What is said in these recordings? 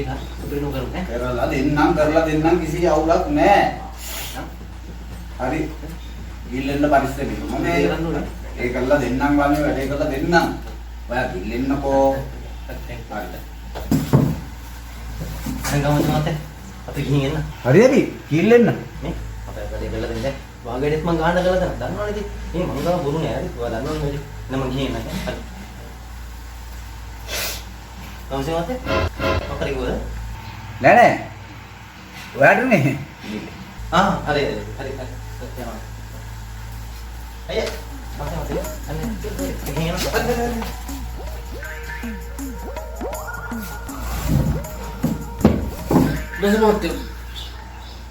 වැඩේ කරලා කරමු ඈ. කරලා දෙන්නම් කිසි අවුලක් නැහැ. හරි. ගිල්ලෙන්න පරිස්සමෙන්. මම ඒ කරලා දෙන්නම් වගේ වැඩේ කරලා දෙන්නම්. ඔයා ගිල්ලෙන්නකෝ. හරි. ගමන් මත අපි ගිහින් එන්න. හරි හරි. ගිල්ලෙන්න. නේ? අපේ වැඩේ කරලා දෙන්න. වාගෙඩෙත් මං ගහන්න කරලා දෙන්න. දන්නවනේ ඉතින්. මේ මං ගාව බොරු නෑ හරි. ඔයා දන්නවනේ නේද? නම ගිහින් එන්න. හරි. කවුද මත? අපරි ගෝද? නෑ. ඔයාටනේ. හරි. යනවා. අයියා. මත. අන්න ගිහින් එන්න. බෙහෙමත්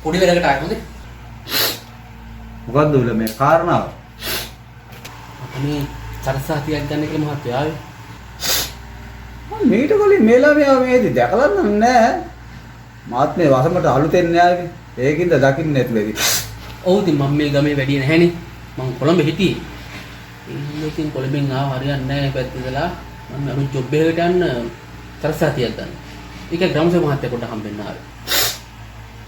පොඩි වෙලකට ආයෙ හොඳේ. මොකද්ද උල මේ කාරණාව? අපි චරසාතියක් ගන්න කියලා මහත්තයා ආවේ. මම මීට කලින් මේලා මේදී දැකලා නැහැ. මාත් මේ වසමට අලුතෙන් ආවේ. ඒකින්ද දකින්න නැතුවේදි. ඔව් ඉතින් මම මේ ගමේ වැඩි නැහැනේ. මම කොළඹ හිටියේ. ඉතින් කොළඹෙන් ආව හරියන්නේ නැහැ පැත්තදලා. මම අලුත් ජොබ් එකකට යන්න චරසාතියක් ගන්න. ඒක ග්‍රාමසේවක මහත්තයා කොට හම්බෙන්න ආවේ.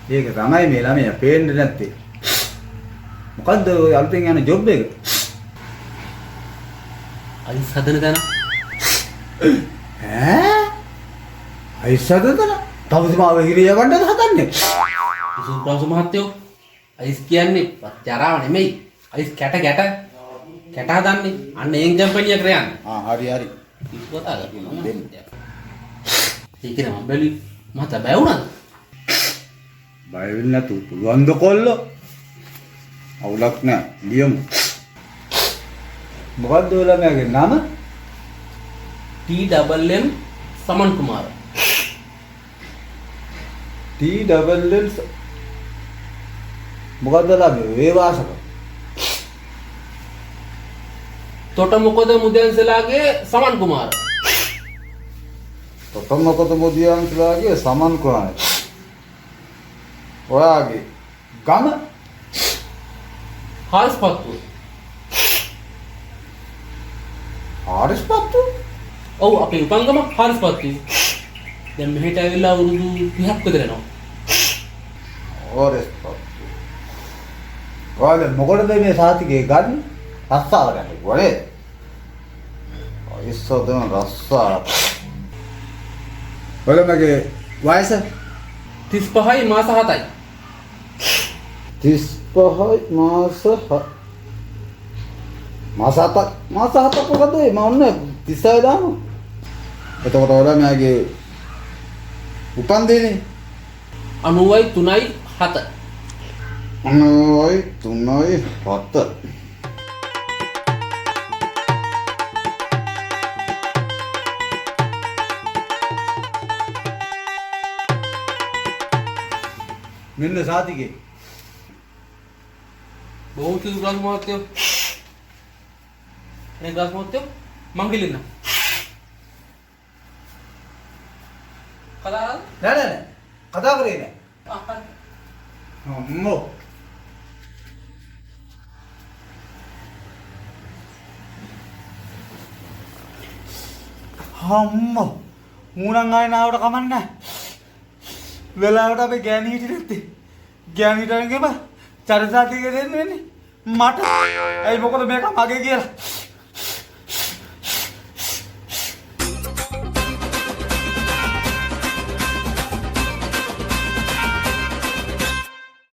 ඒක තමයි මේ ළමයා පේන්නේ නැත්තේ. මොකද්ද ඔය අලුතෙන් යන ජොබ් එක? අයිස් හදන තැන. ඈ? අයිස් හදන? තවදිමාව හිරිය වණ්ඩද හදන්නේ? සුප්‍රාස මහත්තයෝ අයිස් කියන්නේ ජරාව නෙමෙයි. අයිස් කැට හදන්නේ. අන්න ඒන් කම්පැනි එකට යන්නේ. හරි. කිව්වතා ගන්න දෙන්න. ඒක නම බැලි මත බය වුණාද? බය වෙන්න නැතු පුළුවන් ද කොල්ලෝ? අවුලක් නෑ ලියමු. මොකද්ද ඔය ළමයාගේ නම? TMM සමන් කුමාර. TMM මොකද්ද ළමයා වේ වාසක? තොට මොකද මුදෙන්සලාගේ සමන් කුමාර. මොකද මොදියන්ස්ලාගේ සමන් කුමාර. ඔයාගේ ගම හාරිස්පත්තු. හාරිස්පත්තු? ඔව් අපේ උපංගම හාරිස්පත්තු. දැන් මෙහෙට ඇවිල්ලා අවුරුදු 30ක් විතර යනවා. හාරිස්පත්තු. ඔයාලා මොකටද මේ සාතිකේ ගන්න? රස්සාව ගන්න වනේ. ඉස්සොදම රස්සා. ඔයාලගේ වයස 35යි මාස 7යි. 35යි මාස 7ක් මොකද මම ඔන්න 36 දානවා. එතකොට ඔයාලගේ උපන්දිනේ 90යි 3යි 7. 90යි 3යි 7. මෙන්න සාතිකේ බොහෝ කිසි ගාස් මහත්තයෝ. එනේ ගාස් මහත්තයෝ මං ගිලින්න. කතාවද? නෑ කතා කරේ නෑ. හරි. අම්මෝ මූණන් ආයෙ නාවට කමන්නේ නෑ. වෙලාවට අපි ගෑණි හිටියේ නැත්තේ. ගෑණිටම ගෙම චරසාතික දෙන්න වෙන්නේ මට. ඇයි මොකද මේක මගේ කියලා.